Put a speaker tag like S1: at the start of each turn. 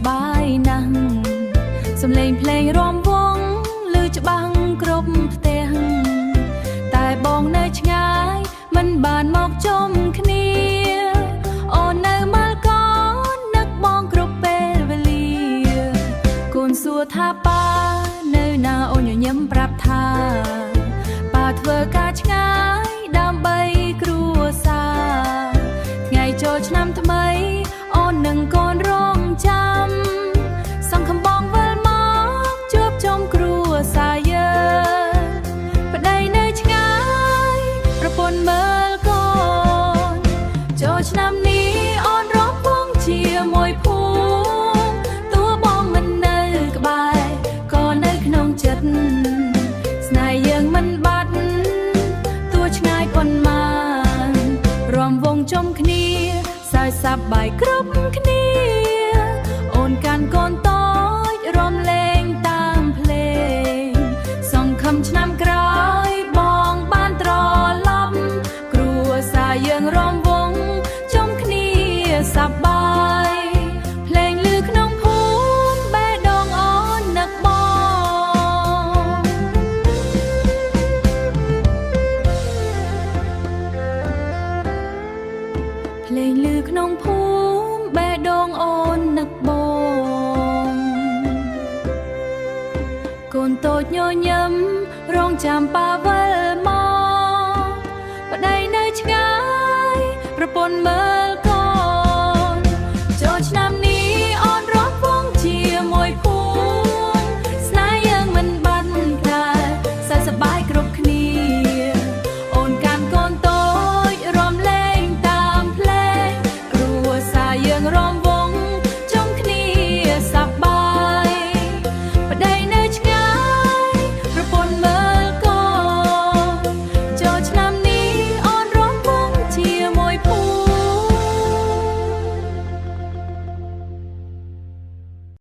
S1: បាយណាស់សំឡេងភ្លេងរាំវង់ឮច្បាស់គ្រប់ផ្ទះតែបងនៅឆ្ងាយមិនបានមកជុំគ្នាអូននៅម៉ាល់កូននឹកបងគ្រប់ពេលវេលាកូនសួរថាប៉ានៅណាអូនញញឹមប្រាប់ថាប៉ាធ្វើការឆ្ងាយដើម្បីគ្រួសារថ្ងៃចូលឆ្នាំថ្មីអូននឹងកូនរងចាំសង្ឃឹមបងវិលមកជួបជុំគ្រួសារយើងប្តីនៅឆ្ងាយប្រពន្ធមើលកូនចូលឆ្នាំនេះអូនរកពងជាមួយភូមិតួបងមិននៅក្បែរក៏នៅក្នុងចិត្តស្នេហ៍យើងមិនបាត់តួឆ្ងាយប៉ុន្មានរំវងជុំគ្នាសើចសប្បាយគ្រប់គ្នាអូនកាន់កូនតូចរំលេងតាមភ្លេងសង្ឃឹមឆ្នាំក្រោយបងបានត្រឡប់គ្រួសារយើងរំវងជុំគ្នាសប្បាយភ្លេងឮក្នុងភូមិបេះដូងអូននឹកបងភ្លេងឮក្នុងភូមិបេះដូងអូននឹកបងកូនតូចញញឹមរងចាំប៉ាវិលមកប្តីនៅឆ្ងាយប្រពន្ធមើ